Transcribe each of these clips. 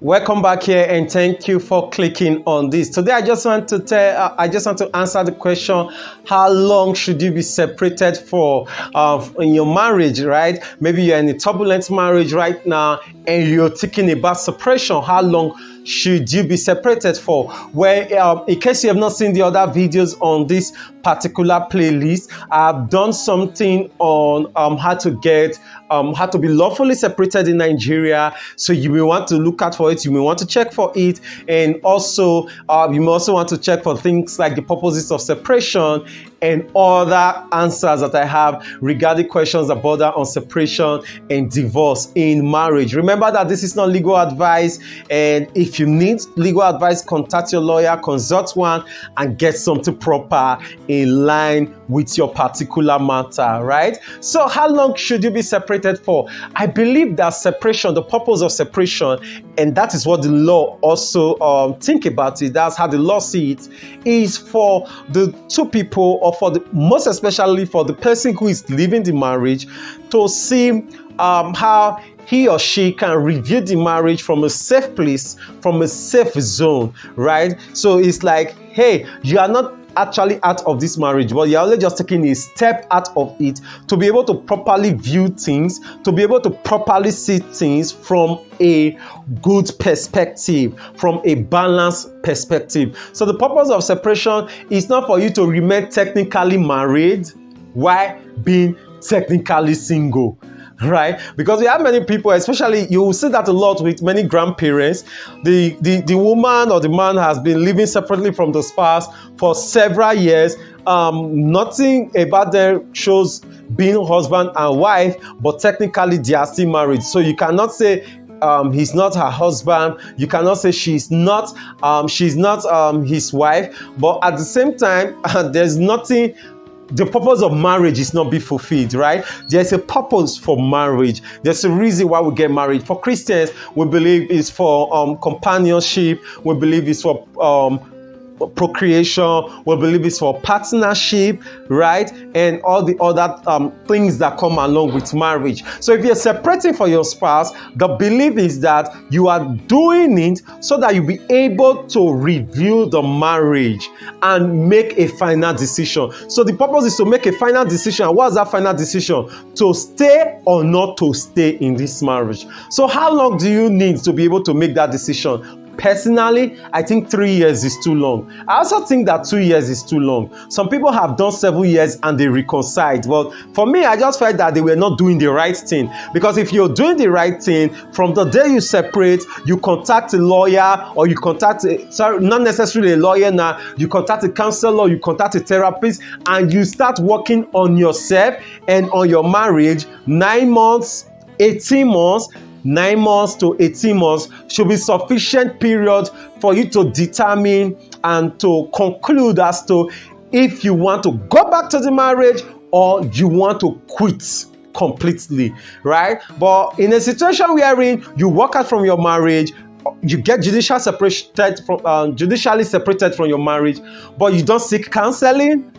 Welcome back here, and thank you for clicking on this. Today, I just want to answer the question: how long should you be separated for in your marriage? Right? Maybe you're in a turbulent marriage right now, and you're thinking about separation. How long should you be separated for? Well, in case you have not seen the other videos on this particular playlist, I've done something on how to be lawfully separated in Nigeria. So you may want to look out for it. You may want to check for it, and also you may also want to check for things like the purposes of separation and other answers that I have regarding questions that border on separation and divorce in marriage. Remember that this is not legal advice, and if you need legal advice, contact your lawyer, consult one, and get something proper in line with your particular matter, right? So how long should you be separated for? I believe that separation, the purpose of separation, and that is what the law also think about it, that's how the law sees it, is for the two people, or for the most especially for the person who is leaving the marriage, to see how he or she can review the marriage from a safe place, from a safe zone, right? So it's like, hey, you are not actually out of this marriage, but you're only just taking a step out of it to be able to properly view things, to be able to properly see things from a good perspective, from a balanced perspective. So the purpose of separation is not for you to remain technically married while being technically single, right? Because we have many people, especially you will see that a lot with many grandparents. The woman or the man has been living separately from the spouse for several years. Nothing about them shows being husband and wife, but technically they are still married. So you cannot say he's not her husband. You cannot say she's not his wife. But at the same time, there's nothing. The purpose of marriage is not be fulfilled, right? There's a purpose for marriage. There's a reason why we get married. For Christians, we believe it's for companionship. We believe it's for procreation. We believe it's for partnership, right? And all the other things that come along with marriage. So if you're separating for your spouse, the belief is that you are doing it so that you'll be able to review the marriage and make a final decision. So the purpose is to make a final decision. What's that final decision? To stay or not to stay in this marriage. So how long do you need to be able to make that decision? Personally, I think 3 years is too long. I also think that 2 years is too long. Some people have done 7 years and they reconciled. Well, for me, I just felt that they were not doing the right thing. Because if you're doing the right thing, from the day you separate, you contact a lawyer, or you contact, not necessarily a lawyer now, you contact a counselor, you contact a therapist, and you start working on yourself and on your marriage. 9 months, 18 months, 9 months to 18 months should be sufficient period for you to determine and to conclude as to if you want to go back to the marriage or you want to quit completely, right? But in a situation wherein you walk out from your marriage, you get judicially separated from your marriage, but you don't seek counseling,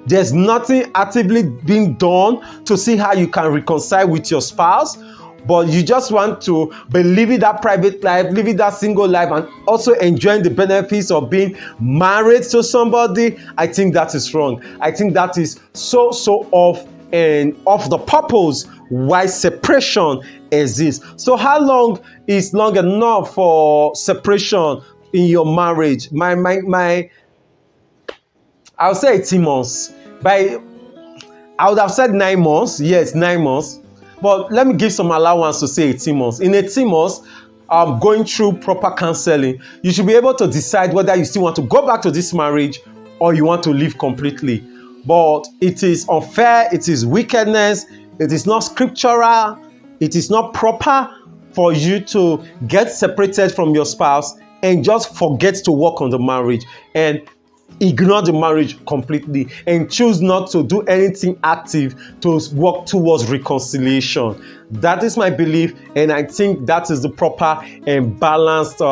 there's nothing actively being done to see how you can reconcile with your spouse, but you just want to be living that private life, living that single life, and also enjoying the benefits of being married to somebody, I think that is wrong. I think that is so off the purpose why separation exists. So how long is long enough for separation in your marriage? I would say 18 months. I would have said 9 months. Yes, 9 months. But let me give some allowance to say 18 months. In 18 months, going through proper counseling, you should be able to decide whether you still want to go back to this marriage or you want to leave completely. But it is unfair, it is wickedness, it is not scriptural, it is not proper for you to get separated from your spouse and just forget to work on the marriage and ignore the marriage completely and choose not to do anything active to work towards reconciliation. That is my belief, and I think that is the proper and balanced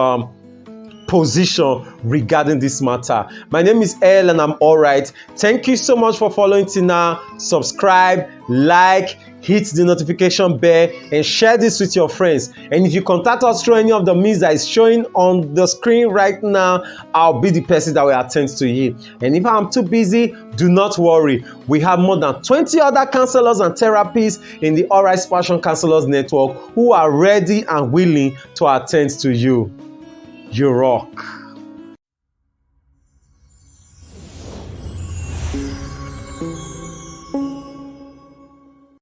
position regarding this matter. My name is Earl and I'm all right. Thank you so much for following till now. Subscribe, like, hit the notification bell, and share this with your friends. And if you contact us through any of the means that is showing on the screen right now, I'll be the person that will attend to you. And if I'm too busy, do not worry. We have more than 20 other counselors and therapists in the All Right Passion Counselors Network who are ready and willing to attend to you. You rock.